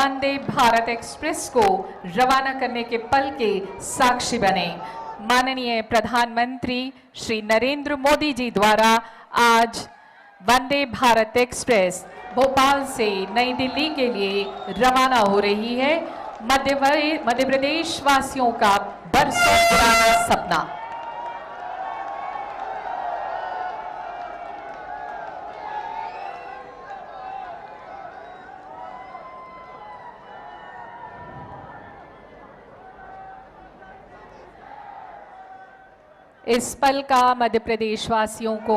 Vande Bharat express को रवाना करने के पल के साक्षी बने। माननीय प्रधानमंत्री श्री नरेंद्र मोदी जी द्वारा आज वंदे भारत एक्सप्रेस भोपाल से नई दिल्ली के लिए रवाना हो रही है। मध्य प्रदेश वासियों का बरसों पुराना सपना। इस पल का मध्य प्रदेश वासियों को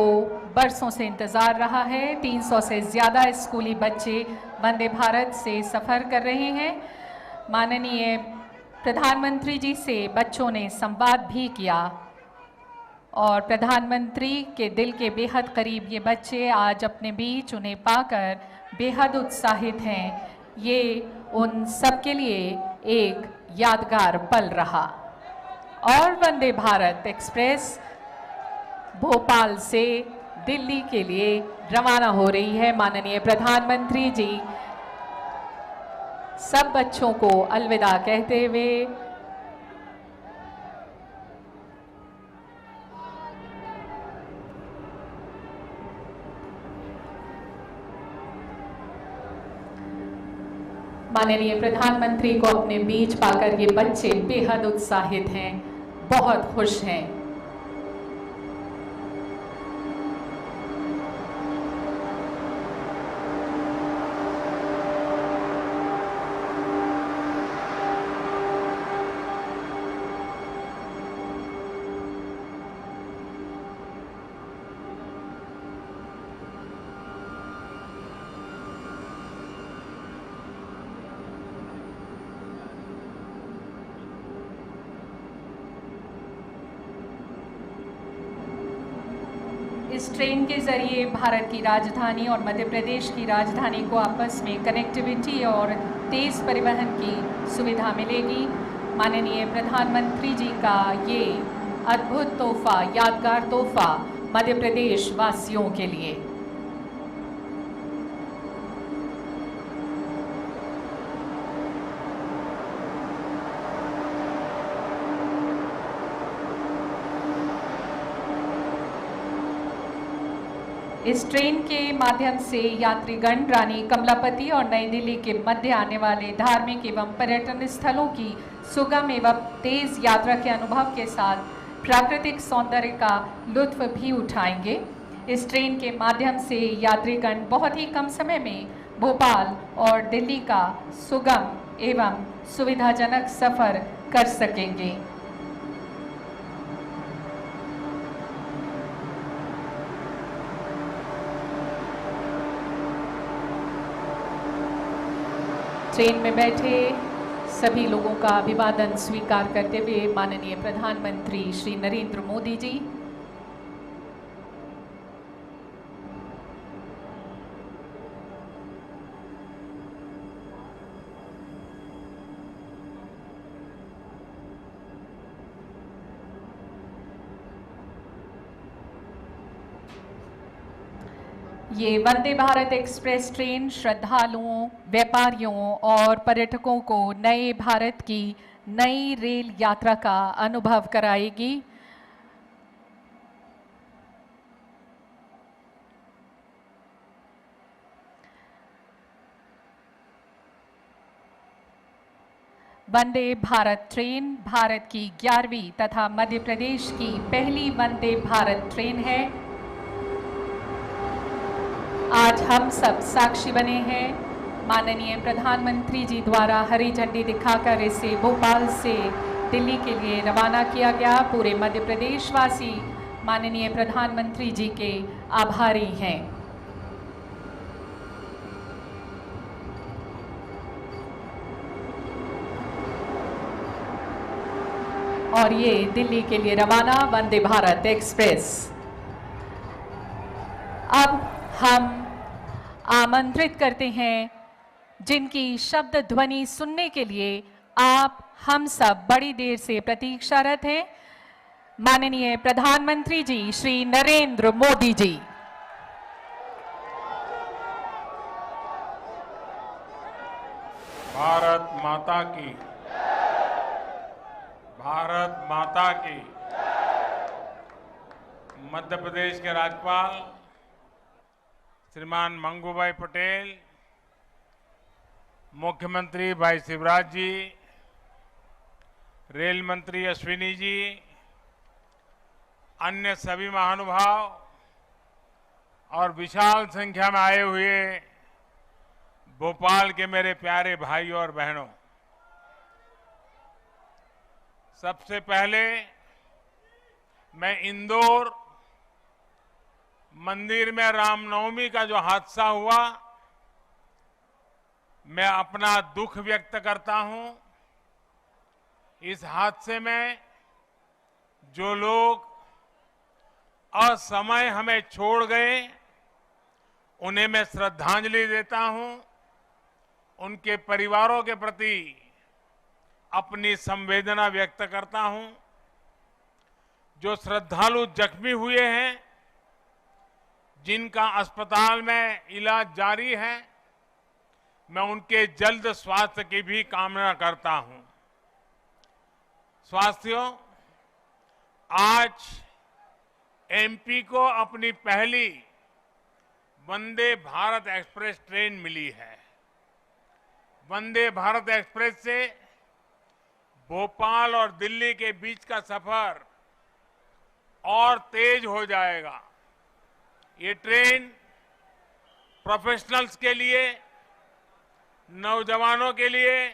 बरसों से इंतजार रहा है। 300 से ज़्यादा स्कूली बच्चे वंदे भारत से सफ़र कर रहे हैं। माननीय प्रधानमंत्री जी से बच्चों ने संवाद भी किया और प्रधानमंत्री के दिल के बेहद करीब ये बच्चे आज अपने बीच उन्हें पाकर बेहद उत्साहित हैं। ये उन सब के लिए एक यादगार पल रहा। और वंदे भारत एक्सप्रेस भोपाल से दिल्ली के लिए रवाना हो रही है। माननीय प्रधानमंत्री जी सब बच्चों को अलविदा कहते हुए माननीय प्रधानमंत्री को अपने बीच पाकर ये बच्चे बेहद उत्साहित हैं, बहुत खुश हैं। इस ट्रेन के ज़रिए भारत की राजधानी और मध्य प्रदेश की राजधानी को आपस में कनेक्टिविटी और तेज़ परिवहन की सुविधा मिलेगी। माननीय प्रधानमंत्री जी का ये अद्भुत तोहफा, यादगार तोहफा मध्य प्रदेश वासियों के लिए। इस ट्रेन के माध्यम से यात्रीगण रानी कमलापति और नई दिल्ली के मध्य आने वाले धार्मिक एवं पर्यटन स्थलों की सुगम एवं तेज यात्रा के अनुभव के साथ प्राकृतिक सौंदर्य का लुत्फ भी उठाएंगे। इस ट्रेन के माध्यम से यात्रीगण बहुत ही कम समय में भोपाल और दिल्ली का सुगम एवं सुविधाजनक सफ़र कर सकेंगे। ट्रेन में बैठे सभी लोगों का अभिवादन स्वीकार करते हुए माननीय प्रधानमंत्री श्री नरेंद्र मोदी जी ये वंदे भारत एक्सप्रेस ट्रेन श्रद्धालुओं, व्यापारियों और पर्यटकों को नए भारत की नई रेल यात्रा का अनुभव कराएगी। वंदे भारत ट्रेन भारत की 11वीं तथा मध्य प्रदेश की पहली वंदे भारत ट्रेन है। आज हम सब साक्षी बने हैं। माननीय प्रधानमंत्री जी द्वारा हरी झंडी दिखाकर इसे भोपाल से दिल्ली के लिए रवाना किया गया। पूरे मध्य प्रदेश वासी माननीय प्रधानमंत्री जी के आभारी हैं। और ये दिल्ली के लिए रवाना वंदे भारत एक्सप्रेस। अब हम आमंत्रित करते हैं जिनकी शब्द ध्वनि सुनने के लिए आप हम सब बड़ी देर से प्रतीक्षारत हैं, माननीय प्रधानमंत्री जी श्री नरेंद्र मोदी जी। भारत माता की, भारत माता की। मध्य प्रदेश के राज्यपाल श्रीमान मंगूभाई पटेल, मुख्यमंत्री भाई शिवराज जी, रेल मंत्री अश्विनी जी, अन्य सभी महानुभाव और विशाल संख्या में आए हुए भोपाल के मेरे प्यारे भाइयों और बहनों, सबसे पहले मैं इंदौर मंदिर में रामनवमी का जो हादसा हुआ, मैं अपना दुख व्यक्त करता हूं। इस हादसे में जो लोग असमय हमें छोड़ गए, उन्हें मैं श्रद्धांजलि देता हूं। उनके परिवारों के प्रति अपनी संवेदना व्यक्त करता हूं। जो श्रद्धालु जख्मी हुए हैं, जिनका अस्पताल में इलाज जारी है, मैं उनके जल्द स्वास्थ्य की भी कामना करता हूं। साथियों, आज एमपी को अपनी पहली वंदे भारत एक्सप्रेस ट्रेन मिली है। वंदे भारत एक्सप्रेस से भोपाल और दिल्ली के बीच का सफर और तेज हो जाएगा। ये ट्रेन प्रोफेशनल्स के लिए, नौजवानों के लिए,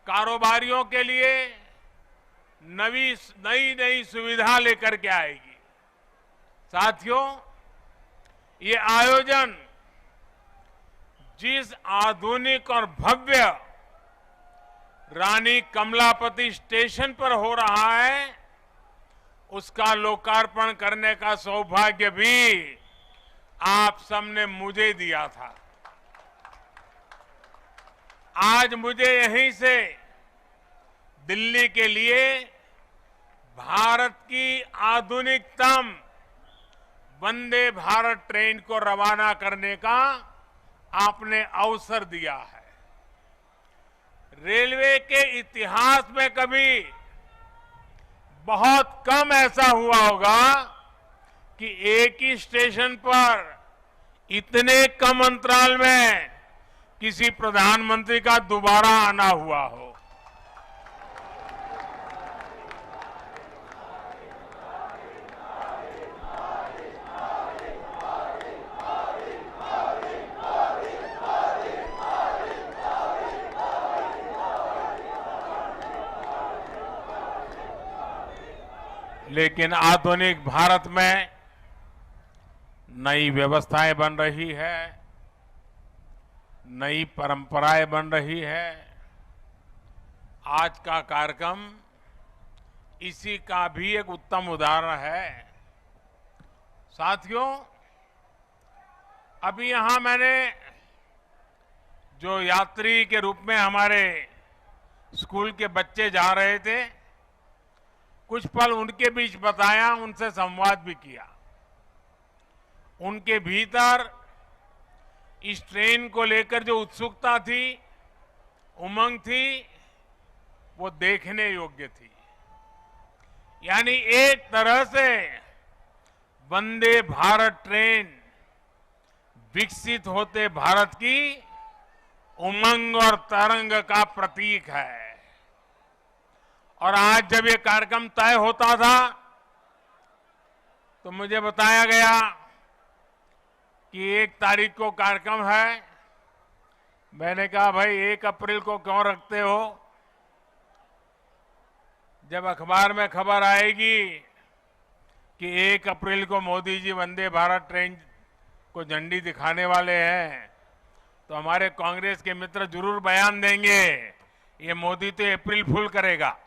कारोबारियों के लिए नई सुविधा लेकर के आएगी। साथियों, ये आयोजन जिस आधुनिक और भव्य रानी कमलापति स्टेशन पर हो रहा है, उसका लोकार्पण करने का सौभाग्य भी आप सबने मुझे दिया था। आज मुझे यहीं से दिल्ली के लिए भारत की आधुनिकतम वंदे भारत ट्रेन को रवाना करने का आपने अवसर दिया है। रेलवे के इतिहास में कभी बहुत कम ऐसा हुआ होगा कि एक ही स्टेशन पर इतने कम अंतराल में किसी प्रधानमंत्री का दोबारा आना हुआ हो। लेकिन आधुनिक भारत में नई व्यवस्थाएं बन रही है, नई परंपराएं बन रही है। आज का कार्यक्रम इसी का भी एक उत्तम उदाहरण है। साथियों, अभी यहां मैंने जो यात्री के रूप में हमारे स्कूल के बच्चे जा रहे थे, कुछ पल उनके बीच बताया, उनसे संवाद भी किया। उनके भीतर इस ट्रेन को लेकर जो उत्सुकता थी, उमंग थी, वो देखने योग्य थी। यानी एक तरह से वंदे भारत ट्रेन विकसित होते भारत की उमंग और तरंग का प्रतीक है। और आज जब ये कार्यक्रम तय होता था, तो मुझे बताया गया कि 1 तारीख को कार्यक्रम है। मैंने कहा, भाई 1 अप्रैल को क्यों रखते हो? जब अखबार में खबर आएगी कि 1 अप्रैल को मोदी जी वंदे भारत ट्रेन को झंडी दिखाने वाले हैं, तो हमारे कांग्रेस के मित्र जरूर बयान देंगे, ये मोदी तो अप्रैल फूल करेगा।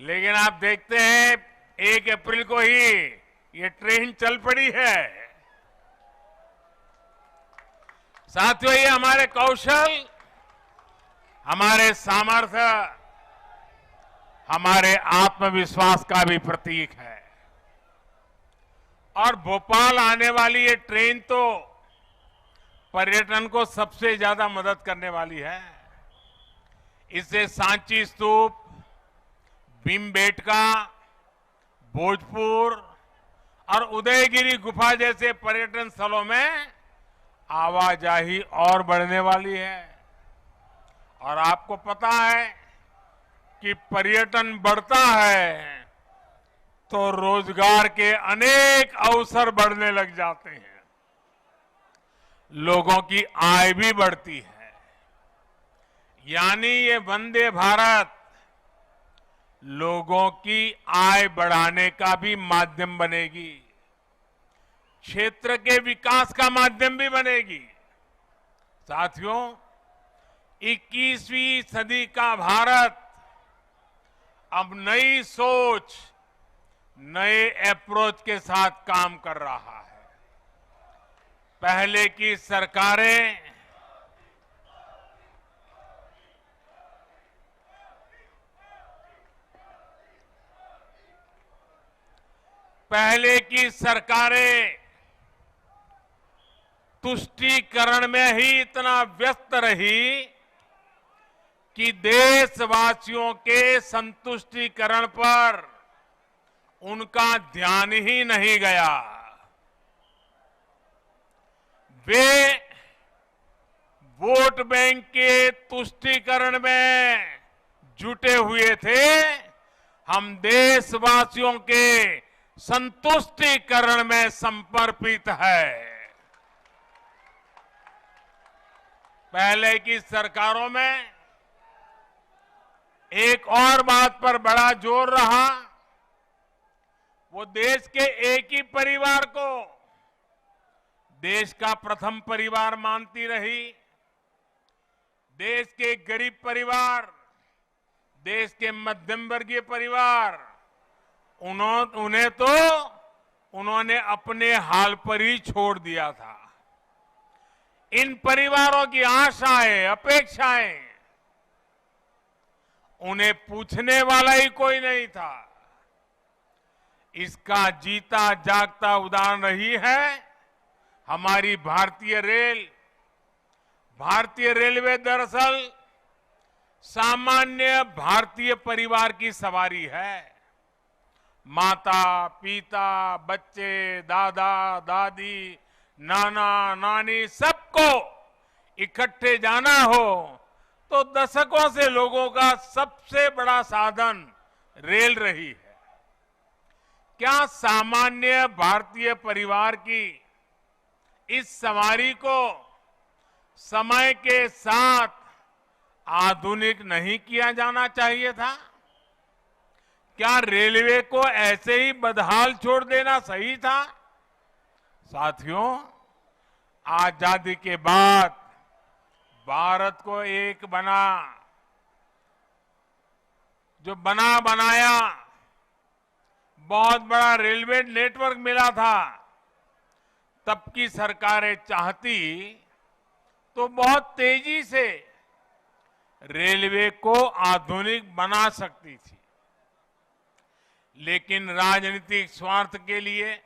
लेकिन आप देखते हैं 1 अप्रैल को ही ये ट्रेन चल पड़ी है। साथियों, ये हमारे कौशल, हमारे सामर्थ्य, हमारे आत्मविश्वास का भी प्रतीक है। और भोपाल आने वाली ये ट्रेन तो पर्यटन को सबसे ज्यादा मदद करने वाली है। इससे सांची स्तूप, भीमबेटका, भोजपुर और उदयगिरी गुफा जैसे पर्यटन स्थलों में आवाजाही और बढ़ने वाली है। और आपको पता है कि पर्यटन बढ़ता है तो रोजगार के अनेक अवसर बढ़ने लग जाते हैं, लोगों की आय भी बढ़ती है। यानी ये वंदे भारत लोगों की आय बढ़ाने का भी माध्यम बनेगी, क्षेत्र के विकास का माध्यम भी बनेगी। साथियों, 21वीं सदी का भारत अब नई सोच, नए अप्रोच के साथ काम कर रहा है। पहले की सरकारें तुष्टीकरण में ही इतना व्यस्त रही कि देशवासियों के संतुष्टीकरण पर उनका ध्यान ही नहीं गया। वे वोट बैंक के तुष्टीकरण में जुटे हुए थे। हम देशवासियों के संतुष्टीकरण में समर्पित है। पहले की सरकारों में एक और बात पर बड़ा जोर रहा, वो देश के एक ही परिवार को देश का प्रथम परिवार मानती रही। देश के गरीब परिवार, देश के मध्यम वर्गीय परिवार, उन्होंने अपने हाल पर ही छोड़ दिया था। इन परिवारों की आशाएं, अपेक्षाएं, उन्हें पूछने वाला ही कोई नहीं था। इसका जीता जागता उदाहरण रही है हमारी भारतीय रेल। भारतीय रेलवे दरअसल सामान्य भारतीय परिवार की सवारी है। माता, पिता, बच्चे, दादा, दादी, नाना, नानी सबको इकट्ठे जाना हो तो दशकों से लोगों का सबसे बड़ा साधन रेल रही है। क्या सामान्य भारतीय परिवार की इस सवारी को समय के साथ आधुनिक नहीं किया जाना चाहिए था? क्या रेलवे को ऐसे ही बदहाल छोड़ देना सही था? साथियों, आजादी के बाद भारत को एक बनाया बहुत बड़ा रेलवे नेटवर्क मिला था। तब की सरकारें चाहती तो बहुत तेजी से रेलवे को आधुनिक बना सकती थी, लेकिन राजनीतिक स्वार्थ के लिए,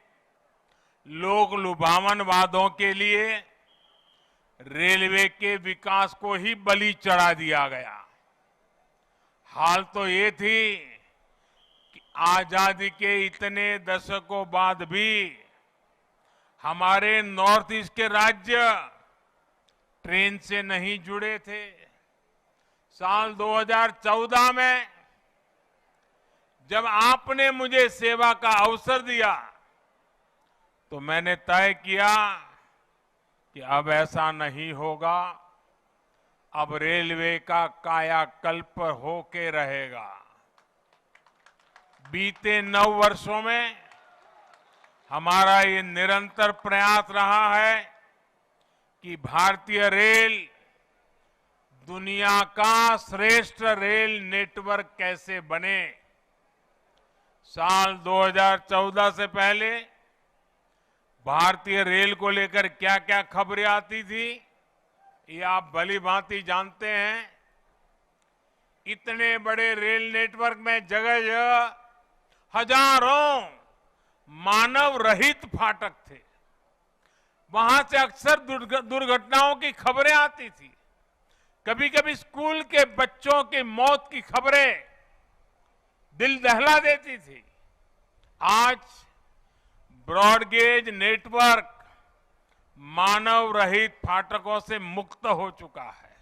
लोक लुभावन वादों के लिए रेलवे के विकास को ही बलि चढ़ा दिया गया। हाल तो ये थी कि आजादी के इतने दशकों बाद भी हमारे नॉर्थ ईस्ट के राज्य ट्रेन से नहीं जुड़े थे। साल 2014 में जब आपने मुझे सेवा का अवसर दिया तो मैंने तय किया कि अब ऐसा नहीं होगा। अब रेलवे का कायाकल्प होके रहेगा। बीते 9 वर्षों में हमारा ये निरंतर प्रयास रहा है कि भारतीय रेल दुनिया का श्रेष्ठ रेल नेटवर्क कैसे बने। साल 2014 से पहले भारतीय रेल को लेकर क्या क्या खबरें आती थी, ये आप भली भांति जानते हैं। इतने बड़े रेल नेटवर्क में जगह जगह हजारों मानव रहित फाटक थे। वहां से अक्सर दुर्घटनाओं की खबरें आती थी। कभी कभी स्कूल के बच्चों की मौत की खबरें दिल दहला देती थी। आज ब्रॉडगेज नेटवर्क मानव रहित फाटकों से मुक्त हो चुका है।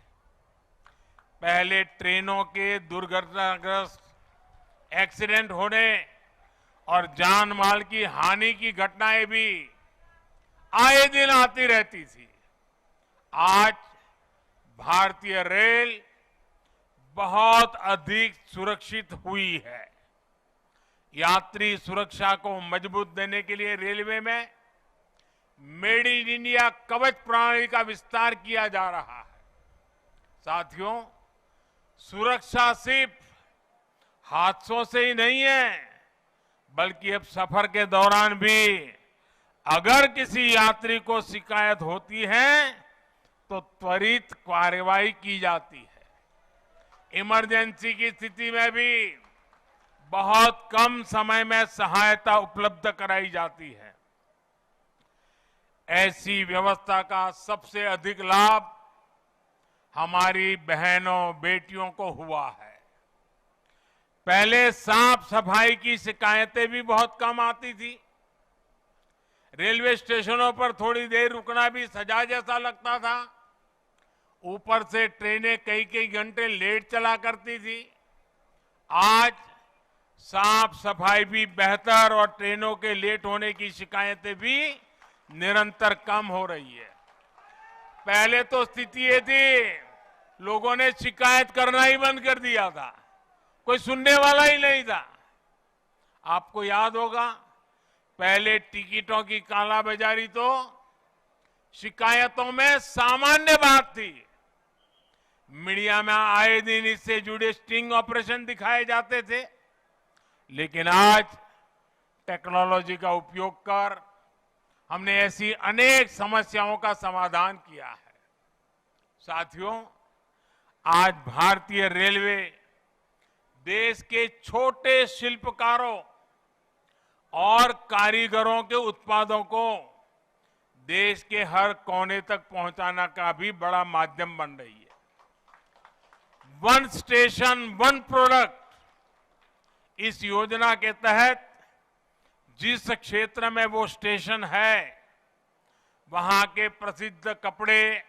पहले ट्रेनों के दुर्घटनाग्रस्त एक्सीडेंट होने और जान माल की हानि की घटनाएं भी आए दिन आती रहती थी। आज भारतीय रेल बहुत अधिक सुरक्षित हुई है। यात्री सुरक्षा को मजबूत देने के लिए रेलवे में मेड इन इंडिया कवच प्रणाली का विस्तार किया जा रहा है। साथियों, सुरक्षा सिर्फ हादसों से ही नहीं है, बल्कि अब सफर के दौरान भी अगर किसी यात्री को शिकायत होती है तो त्वरित कार्रवाई की जाती है। इमरजेंसी की स्थिति में भी बहुत कम समय में सहायता उपलब्ध कराई जाती है। ऐसी व्यवस्था का सबसे अधिक लाभ हमारी बहनों बेटियों को हुआ है। पहले साफ सफाई की शिकायतें भी बहुत कम आती थी। रेलवे स्टेशनों पर थोड़ी देर रुकना भी सजा जैसा लगता था। ऊपर से ट्रेनें कई कई घंटे लेट चला करती थी। आज साफ सफाई भी बेहतर और ट्रेनों के लेट होने की शिकायतें भी निरंतर कम हो रही है। पहले तो स्थिति ये थी, लोगों ने शिकायत करना ही बंद कर दिया था, कोई सुनने वाला ही नहीं था। आपको याद होगा, पहले टिकटों की कालाबाजारी तो शिकायतों में सामान्य बात थी। मीडिया में आए दिन इससे जुड़े स्टिंग ऑपरेशन दिखाए जाते थे। लेकिन आज टेक्नोलॉजी का उपयोग कर हमने ऐसी अनेक समस्याओं का समाधान किया है। साथियों, आज भारतीय रेलवे देश के छोटे शिल्पकारों और कारीगरों के उत्पादों को देश के हर कोने तक पहुंचाना का भी बड़ा माध्यम बन रही है। वन स्टेशन वन प्रोडक्ट, इस योजना के तहत जिस क्षेत्र में वो स्टेशन है, वहां के प्रसिद्ध कपड़े,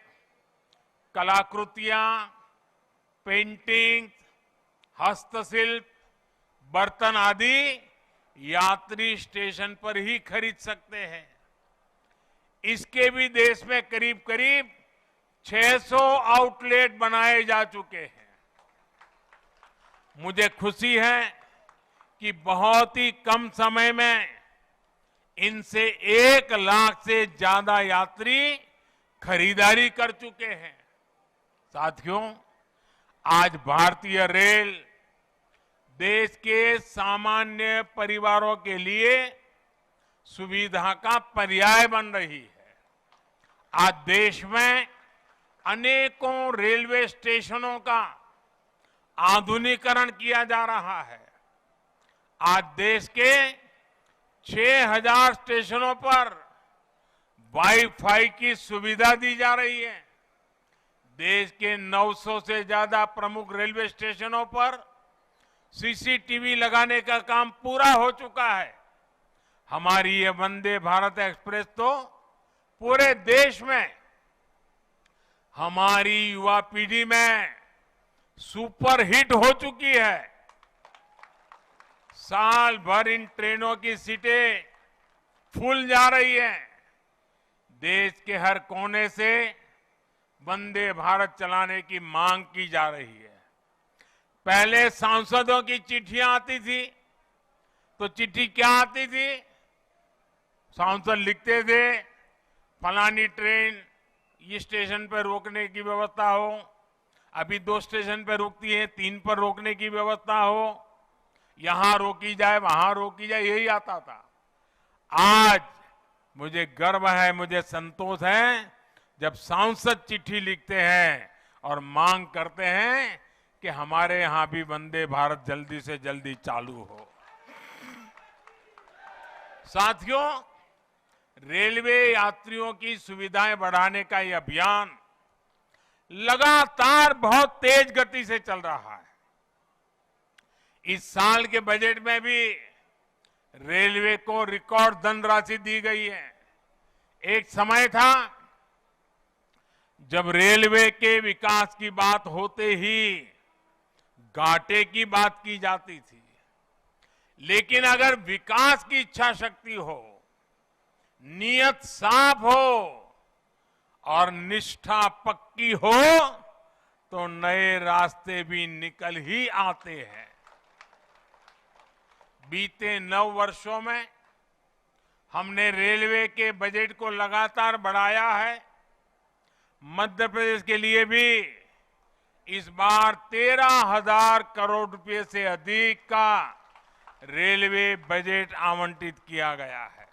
कलाकृतियां, पेंटिंग, हस्तशिल्प, बर्तन आदि यात्री स्टेशन पर ही खरीद सकते हैं। इसके भी देश में करीब करीब 600 आउटलेट बनाए जा चुके हैं। मुझे खुशी है कि बहुत ही कम समय में इनसे 1 लाख से ज्यादा यात्री खरीदारी कर चुके हैं। साथियों, आज भारतीय रेल देश के सामान्य परिवारों के लिए सुविधा का पर्याय बन रही है। आज देश में अनेकों रेलवे स्टेशनों का आधुनिकीकरण किया जा रहा है। आज देश के 6000 स्टेशनों पर वाईफाई की सुविधा दी जा रही है। देश के 900 से ज्यादा प्रमुख रेलवे स्टेशनों पर सीसीटीवी लगाने का काम पूरा हो चुका है। हमारी ये वंदे भारत एक्सप्रेस तो पूरे देश में हमारी युवा पीढ़ी में सुपर हिट हो चुकी है। साल भर इन ट्रेनों की सीटें फूल जा रही हैं। देश के हर कोने से वंदे भारत चलाने की मांग की जा रही है। पहले सांसदों की चिट्ठियां आती थी, तो चिट्ठी क्या आती थी? सांसद लिखते थे, फलानी ट्रेन ये स्टेशन पर रोकने की व्यवस्था हो, अभी 2 स्टेशन पर रुकती है, 3 पर रोकने की व्यवस्था हो, यहां रोकी जाए वहां रोकी जाए, यही आता था। आज मुझे गर्व है, मुझे संतोष है जब सांसद चिट्ठी लिखते हैं और मांग करते हैं कि हमारे यहां भी वंदे भारत जल्दी से जल्दी चालू हो। साथियों, रेलवे यात्रियों की सुविधाएं बढ़ाने का ये अभियान लगातार बहुत तेज गति से चल रहा है। इस साल के बजट में भी रेलवे को रिकॉर्ड धनराशि दी गई है। एक समय था जब रेलवे के विकास की बात होते ही घाटे की बात की जाती थी, लेकिन अगर विकास की इच्छा शक्ति हो, नीयत साफ हो और निष्ठा पक्की हो तो नए रास्ते भी निकल ही आते हैं। बीते 9 वर्षों में हमने रेलवे के बजट को लगातार बढ़ाया है। मध्य प्रदेश के लिए भी इस बार 13,000 करोड़ रुपए से अधिक का रेलवे बजट आवंटित किया गया है,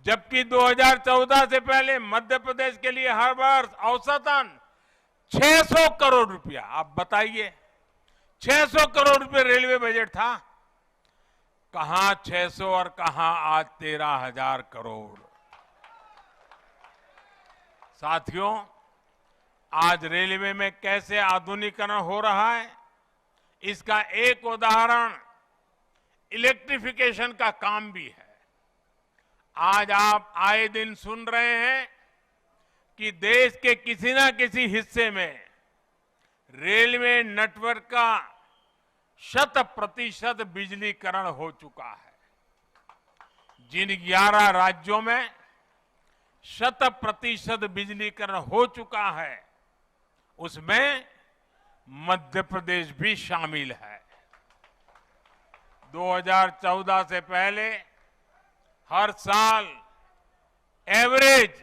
जबकि 2014 से पहले मध्य प्रदेश के लिए हर वर्ष औसतन 600 करोड़ रुपया, आप बताइए 600 करोड़ रुपए रेलवे बजट था। कहां 600 और कहां आज 13,000 करोड़। साथियों, आज रेलवे में कैसे आधुनिकीकरण हो रहा है, इसका एक उदाहरण इलेक्ट्रिफिकेशन का काम भी है। आज आप आए दिन सुन रहे हैं कि देश के किसी न किसी हिस्से में रेलवे नेटवर्क का 100% बिजलीकरण हो चुका है। जिन 11 राज्यों में 100% बिजलीकरण हो चुका है, उसमें मध्य प्रदेश भी शामिल है। 2014 से पहले हर साल एवरेज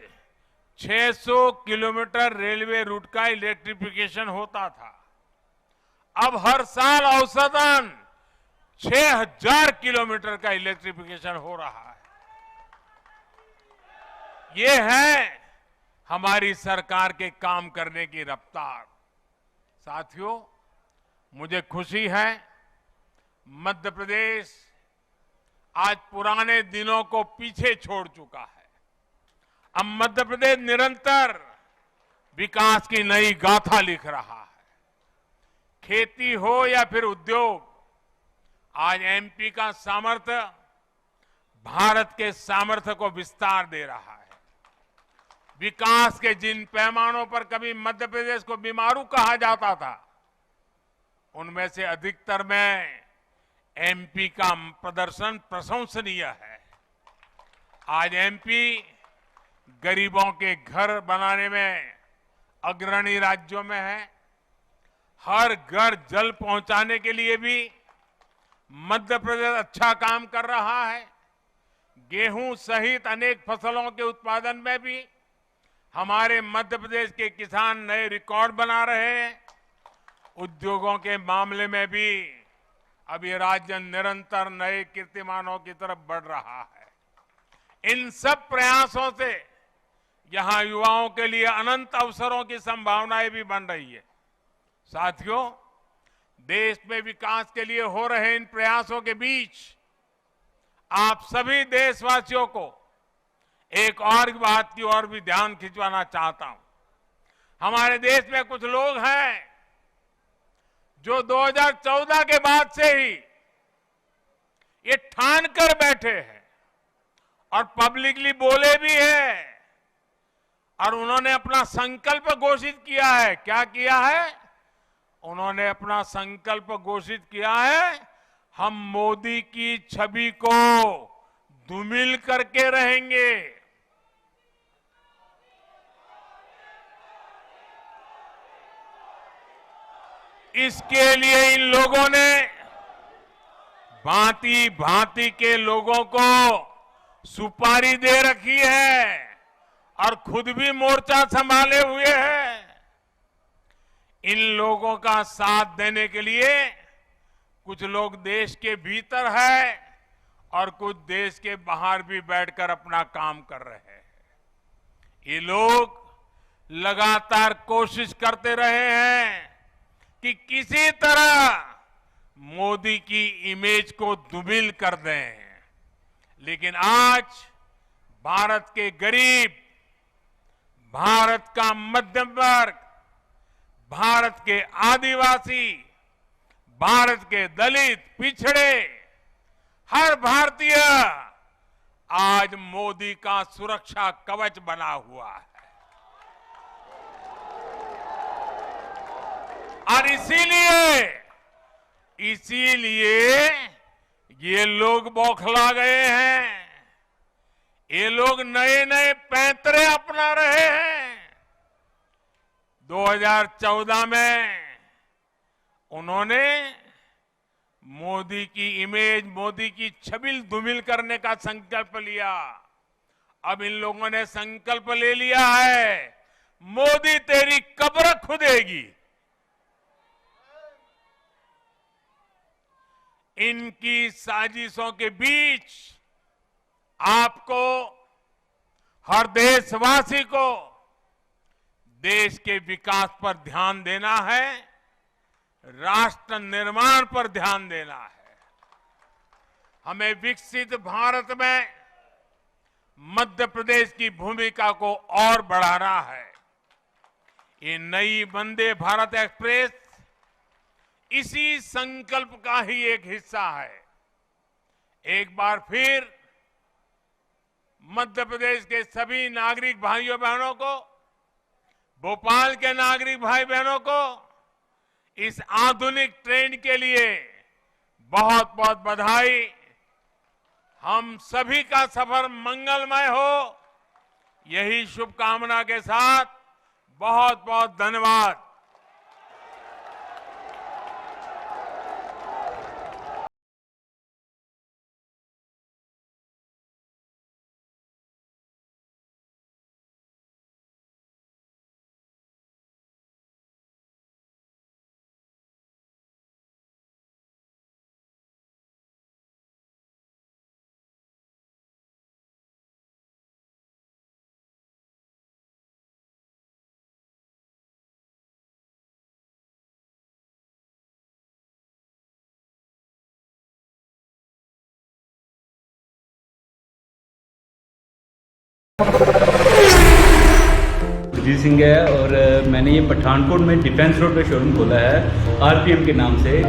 600 किलोमीटर रेलवे रूट का इलेक्ट्रिफिकेशन होता था। अब हर साल औसतन 6,000 किलोमीटर का इलेक्ट्रिफिकेशन हो रहा है। ये है हमारी सरकार के काम करने की रफ्तार। साथियों, मुझे खुशी है मध्य प्रदेश आज पुराने दिनों को पीछे छोड़ चुका है। अब मध्य प्रदेश निरंतर विकास की नई गाथा लिख रहा है। खेती हो या फिर उद्योग, आज एमपी का सामर्थ्य भारत के सामर्थ्य को विस्तार दे रहा है। विकास के जिन पैमानों पर कभी मध्य प्रदेश को बीमारू कहा जाता था, उनमें से अधिकतर में एमपी का प्रदर्शन प्रशंसनीय है। आज एमपी गरीबों के घर बनाने में अग्रणी राज्यों में है। हर घर जल पहुंचाने के लिए भी मध्य प्रदेश अच्छा काम कर रहा है। गेहूं सहित अनेक फसलों के उत्पादन में भी हमारे मध्य प्रदेश के किसान नए रिकॉर्ड बना रहे हैं। उद्योगों के मामले में भी अब ये राज्य निरंतर नए कीर्तिमानों की तरफ बढ़ रहा है। इन सब प्रयासों से यहां युवाओं के लिए अनंत अवसरों की संभावनाएं भी बन रही है। साथियों, देश में विकास के लिए हो रहे इन प्रयासों के बीच आप सभी देशवासियों को एक और बात की ओर भी ध्यान खिंचवाना चाहता हूं। हमारे देश में कुछ लोग हैं जो 2014 के बाद से ही ये ठान कर बैठे हैं और पब्लिकली बोले भी हैं, और उन्होंने अपना संकल्प घोषित किया है। क्या किया है? उन्होंने अपना संकल्प घोषित किया है, हम मोदी की छवि को धूमिल करके रहेंगे। इसके लिए इन लोगों ने भांति भांति के लोगों को सुपारी दे रखी है और खुद भी मोर्चा संभाले हुए हैं। इन लोगों का साथ देने के लिए कुछ लोग देश के भीतर है और कुछ देश के बाहर भी बैठकर अपना काम कर रहे हैं। ये लोग लगातार कोशिश करते रहे हैं कि किसी तरह मोदी की इमेज को धूमिल कर दें, लेकिन आज भारत के गरीब, भारत का मध्यम वर्ग, भारत के आदिवासी, भारत के दलित, पिछड़े, हर भारतीय आज मोदी का सुरक्षा कवच बना हुआ है। और इसीलिए ये लोग बौखला गए हैं। ये लोग नए नए पैंतरे अपना रहे हैं। 2014 में उन्होंने मोदी की इमेज, मोदी की छबिल धूमिल करने का संकल्प लिया। अब इन लोगों ने संकल्प ले लिया है, मोदी तेरी कब्र खुदेगी। इनकी साजिशों के बीच आपको, हर देशवासी को देश के विकास पर ध्यान देना है, राष्ट्र निर्माण पर ध्यान देना है। हमें विकसित भारत में मध्य प्रदेश की भूमिका को और बढ़ाना है। ये नई वंदे भारत एक्सप्रेस इसी संकल्प का ही एक हिस्सा है। एक बार फिर मध्य प्रदेश के सभी नागरिक भाइयों बहनों को, भोपाल के नागरिक भाई बहनों को इस आधुनिक ट्रेन के लिए बहुत बहुत बधाई। हम सभी का सफर मंगलमय हो, यही शुभकामना के साथ बहुत बहुत धन्यवाद। सुजीत सिंह है और मैंने ये पठानकोट में डिफेंस रोड पे शोरूम खोला है आरपीएम के नाम से।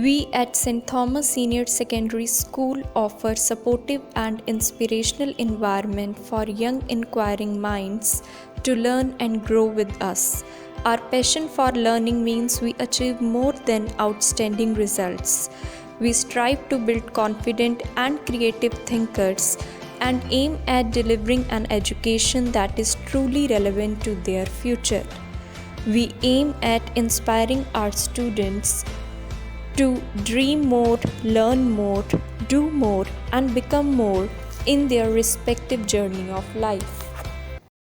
We at St. Thomas Senior Secondary School offer supportive and inspirational environment for young inquiring minds to learn and grow with us. Our passion for learning means we achieve more than outstanding results. We strive to build confident and creative thinkers and aim at delivering an education that is truly relevant to their future. We aim at inspiring our students to dream more, learn more, do more, and become more in their respective journey of life.